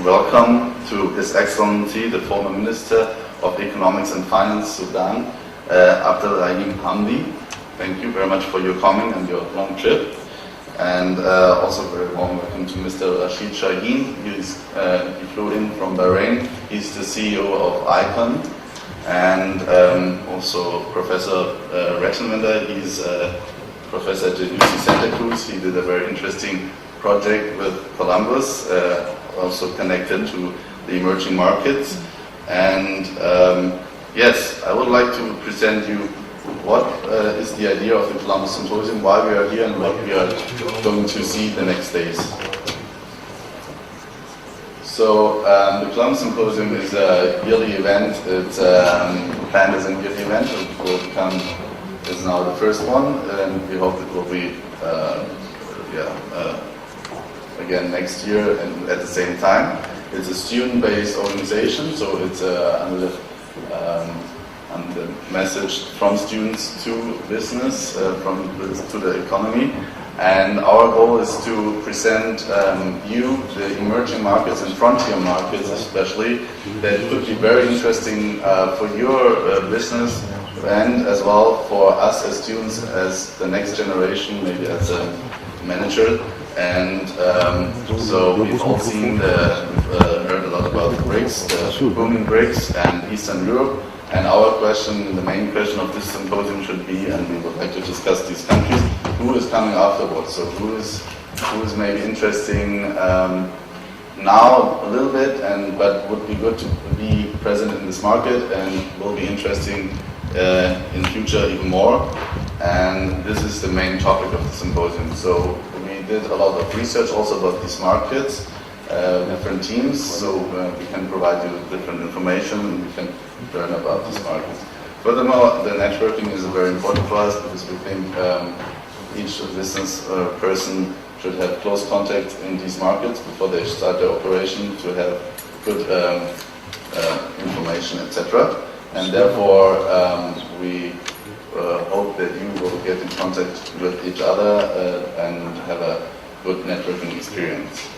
welcome to His Excellency, the former Minister of Economics and Finance, Sudan, Abdel Rahim Hamdi. Thank you very much for your coming and your long trip. And also very warm welcome to Mr. Rashid Shaheen. He flew in from Bahrain. He's the CEO of ICON. And also Professor Rettenwender. He's a professor at the UC Santa Cruz. He did a very interesting project with Columbus, also connected to the emerging markets. And yes, I would like to present you what is the idea of the Columbus Symposium, why we are here, and what we are going to see the next days. So the Columbus Symposium is a yearly event. It's planned as a yearly event. It will become, is now the first one, and we hope it will be again next year and at the same time. It's a student-based organization, so it's under the message from students to business, from to the economy. And our goal is to present you the emerging markets and frontier markets especially, that could be very interesting for your business and as well for us as students, as the next generation, maybe as a manager. And so we've all seen, we've heard a lot about the BRICS, the booming BRICS and Eastern Europe. And our question, the main question of this symposium should be, and we would like to discuss these countries, who is coming afterwards? So who is maybe interesting now a little bit, but would be good to be present in this market and will be interesting in future even more. And this is the main topic of the symposium. So we did a lot of research also about these markets, different teams, so we can provide you with different information and we can learn about these markets. Furthermore, the networking is very important for us because we think each business person should have close contact in these markets before they start their operation to have good information, etc. And therefore, we hope that you will get in contact with each other and have a good networking experience.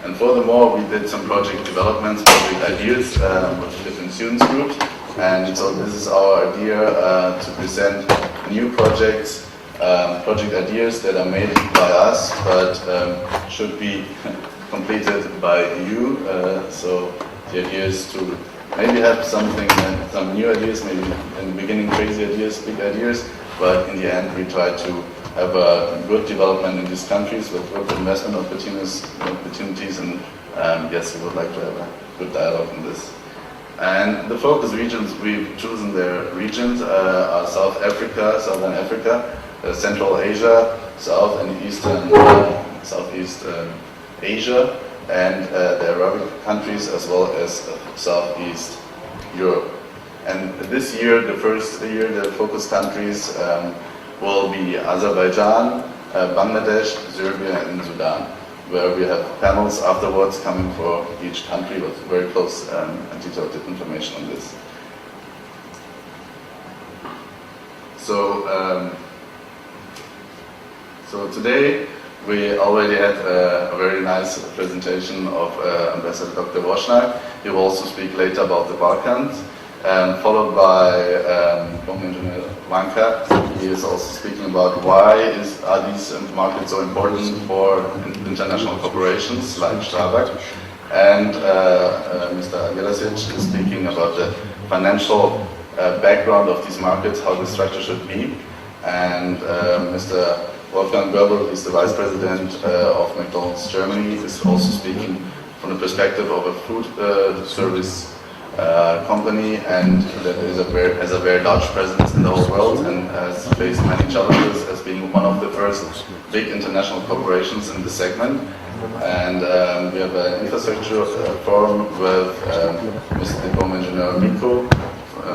And furthermore, we did some project developments, project ideas with different students groups. And so this is our idea to present new projects, project ideas that are made by us, but should be completed by you. So the idea is to maybe have something, some new ideas, maybe in the beginning crazy ideas, big ideas, but in the end we try to have a good development in these countries with good investment opportunities, and yes, we would like to have a good dialogue on this. And the focus regions, we've chosen the regions are South Africa, Southern Africa, Central Asia, South and Eastern, Southeast Asia, and the Arabic countries as well as Southeast Europe. And this year, the first year, the focus countries will be Azerbaijan, Bangladesh, Serbia, and Sudan, where we have panels afterwards coming for each country with very close and detailed information on this. So, so today we already had a very nice presentation of Ambassador Dr. Woschnak. He will also speak later about the Balkans. Followed by Engineer Wanka. He is also speaking about why are these markets so important for international corporations like Starbucks. And Mr. Gelasic is speaking about the financial background of these markets, how the structure should be. And Mr. Wolfgang Goebbels is the Vice President of McDonald's Germany, is also speaking from the perspective of a food service company, and that has a very large presence in the whole world and has faced many challenges as being one of the first big international corporations in the segment. And we have an infrastructure forum with Mr. Diplom Engineer Miko,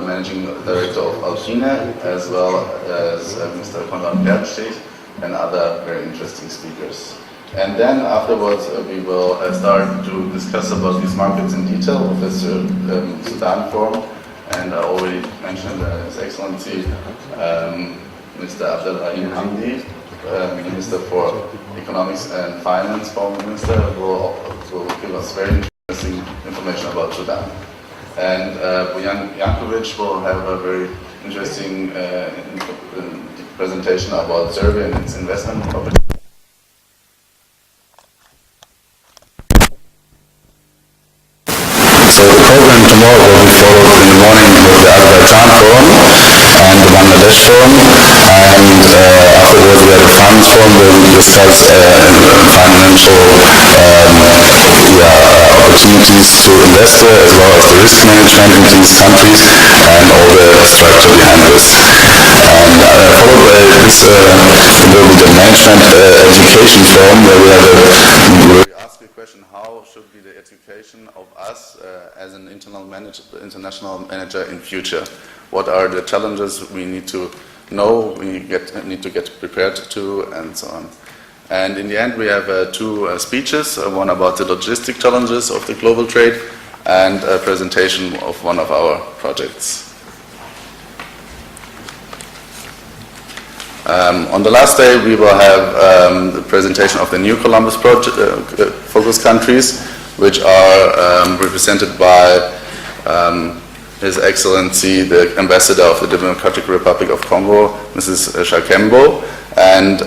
Managing Director of Alpine, as well as Mr. Konrad Bernstich and other very interesting speakers. And then afterwards we will start to discuss about these markets in detail with this Sudan forum. And I already mentioned His Excellency Mr. Abdel Rahim Hamdi, Minister for Economics and Finance, former Minister, will give us very interesting information about Sudan. And Bojan Jankovic will have a very interesting presentation about Serbia and its investment opportunities. So the program tomorrow will be followed in the morning with the Azerbaijan Forum and the Bangladesh Forum, and afterwards we have a finance forum where we discuss financial opportunities to investor as well as the risk management in these countries and all the structure behind this. And followed by this will be the management education forum where we have ask a question: how should be the education of us as an international manager in future? What are the challenges we need to know, we need to get prepared to, and so on. And in the end we have two speeches, one about the logistic challenges of the global trade and a presentation of one of our projects. On the last day we will have the presentation of the new Columbus project, focus countries, which are represented by His Excellency the Ambassador of the Democratic Republic of Congo, Mrs. Shakembo, and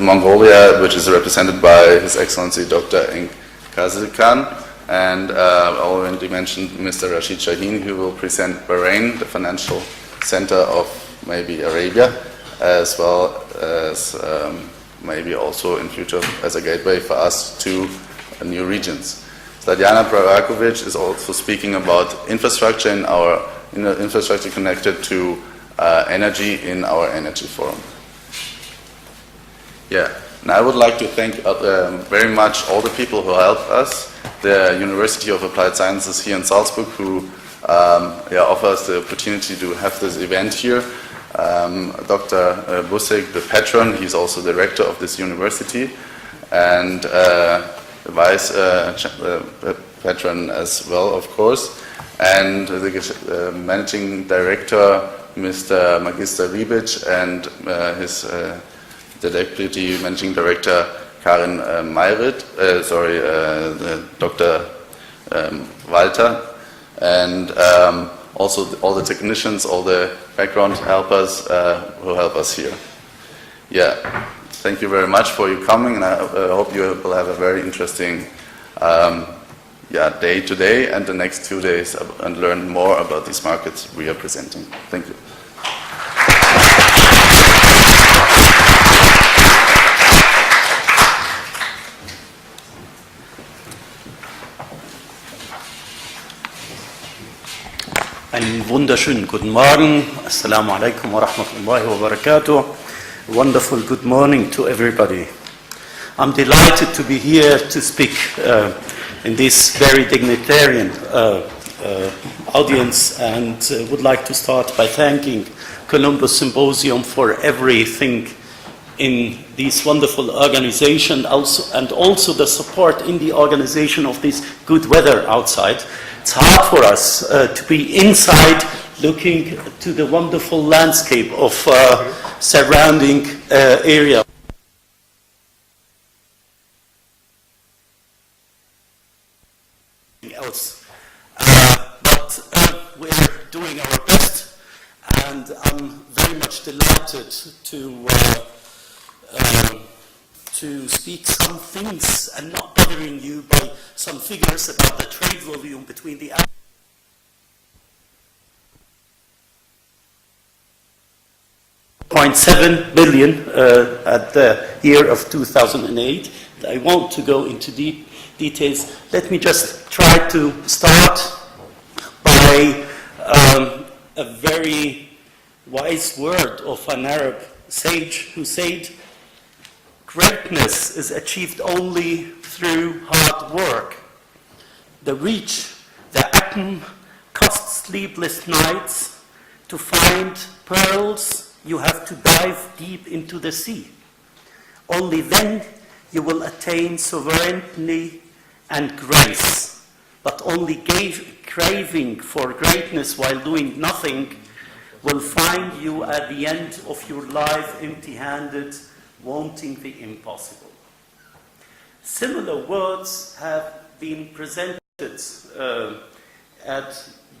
Mongolia, which is represented by His Excellency Dr. Enk Kazilkan, and already mentioned Mr. Rashid Shaheen, who will present Bahrain, the financial center of maybe Arabia, as well as maybe also in future as a gateway for us to new regions. Sladjana Pravakovic is also speaking about infrastructure in our infrastructure connected to energy in our energy forum. Yeah, and I would like to thank very much all the people who helped us, the University of Applied Sciences here in Salzburg, who offer us the opportunity to have this event here. Dr. Busek, the patron, he's also the rector of this university, and vice patron as well, of course, and the managing director, Mr. Magister Ribic, and the deputy managing director, Karin Mayrit, Dr. Walter, and also all the technicians, all the background helpers who help us here. Yeah, thank you very much for you coming, and I hope you will have a very interesting day today and the next 2 days and learn more about these markets we are presenting. Thank you. Einen wunderschönen guten Morgen. Assalamu alaikum wa rahmatullahi wa barakatuh. Wonderful good morning to everybody. I'm delighted to be here to speak in this very dignitarian audience, and would like to start by thanking Columbus Symposium for everything in this wonderful organization, and also the support in the organization of this good weather outside. It's hard for us to be inside looking to the wonderful landscape of surrounding area. Else. But we're doing our best, and I'm very much delighted to speak some things and not bothering you by some figures about the trade volume between the 0.7 billion at the year of 2008. I want to go into deep details. Let me just try to start by a very wise word of an Arab sage who said, "Greatness is achieved only through hard work. The reach, the atom, costs sleepless nights. To find pearls, you have to dive deep into the sea. Only then you will attain sovereignty and grace. But only craving for greatness while doing nothing will find you at the end of your life empty-handed, wanting the impossible." Similar words have been presented at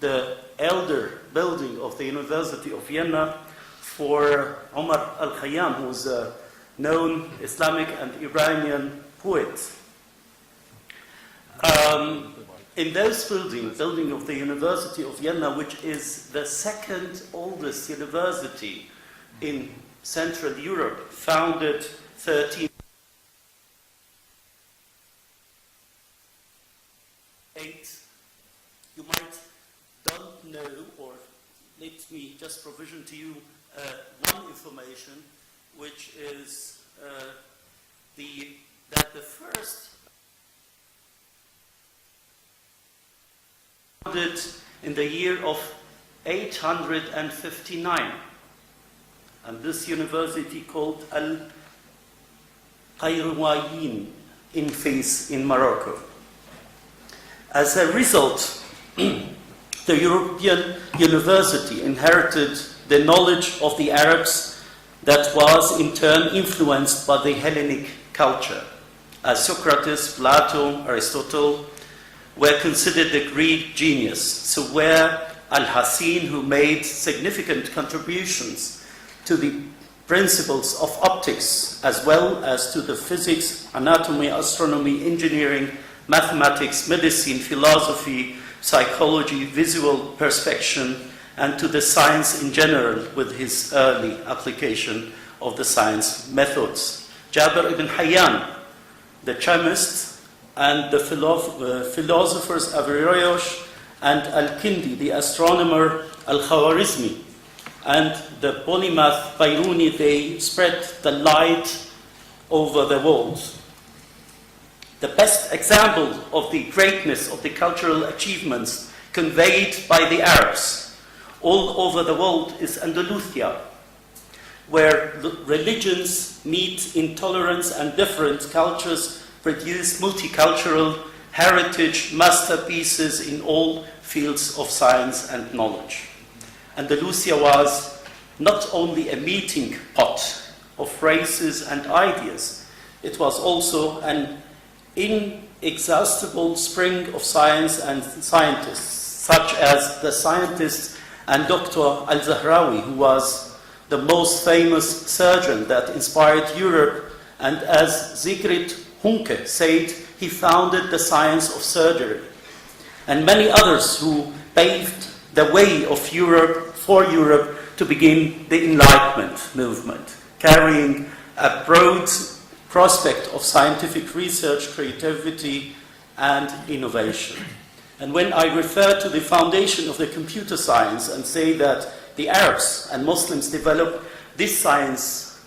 the elder building of the University of Vienna for Omar al-Khayyam, who is a known Islamic and Iranian poet. In those building of the University of Vienna, which is the second oldest university in Central Europe, founded 13 you might don't know, or let me just provision to you one information, which is that the first founded in the year of 859, and this university called Al-Qayrawiyyin in Fez in Morocco. As a result, the European university inherited the knowledge of the Arabs that was in turn influenced by the Hellenic culture, as Socrates, Plato, Aristotle were considered the Greek genius. So were Al-Hasin, who made significant contributions to the principles of optics, as well as to the physics, anatomy, astronomy, engineering, mathematics, medicine, philosophy, psychology, visual perspection, and to the science in general with his early application of the science methods. Jabir ibn Hayyan, the chemist, and the philosophers Averroes and Al-Kindi, the astronomer Al-Khawarizmi, and the polymath Biruni, they spread the light over the world. The best example of the greatness of the cultural achievements conveyed by the Arabs all over the world is Andalusia, where religions meet in tolerance and different cultures produce multicultural heritage masterpieces in all fields of science and knowledge. Andalusia was not only a meeting pot of races and ideas, it was also an inexhaustible spring of science and scientists, such as the scientist and Dr. Al-Zahrawi, who was the most famous surgeon that inspired Europe, and as Sigrid Hunke said, he founded the science of surgery, and many others who paved the way of Europe for Europe to begin the Enlightenment movement, carrying a broad prospect of scientific research, creativity, and innovation. And when I refer to the foundation of the computer science and say that the Arabs and Muslims developed this science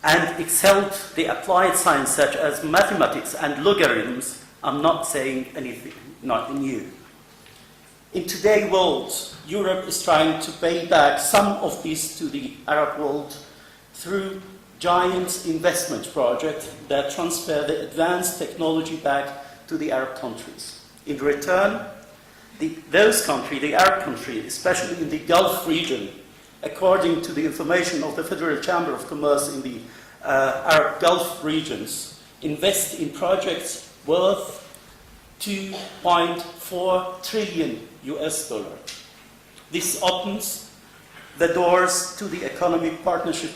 and excelled the applied science such as mathematics and logarithms, I'm not saying anything not new. In today's world, Europe is trying to pay back some of this to the Arab world through giant investment projects that transfer the advanced technology back to the Arab countries. In return, those countries, the Arab countries, especially in the Gulf region, according to the information of the Federal Chamber of Commerce in the Arab Gulf regions, invest in projects worth $2.4 trillion. This opens the doors to the economic partnership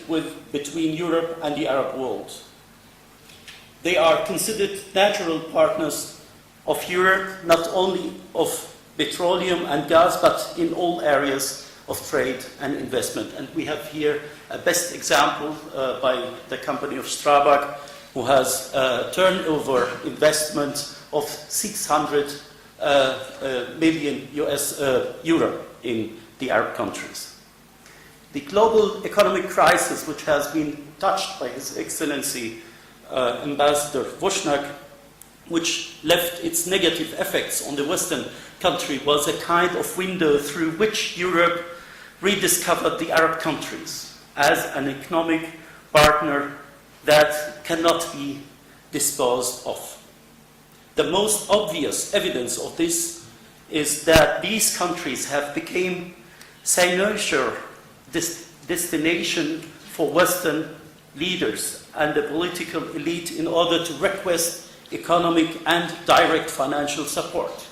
between Europe and the Arab world. They are considered natural partners of Europe, not only of petroleum and gas, but in all areas of trade and investment. And we have here a best example by the company of Strabag, who has a turnover investment of 600 million euro in the Arab countries. The global economic crisis, which has been touched by His Excellency Ambassador Vushnak, which left its negative effects on the Western country, was a kind of window through which Europe rediscovered the Arab countries as an economic partner that cannot be disposed of. The most obvious evidence of this is that these countries have become signature destination for Western leaders and the political elite in order to request economic and direct financial support.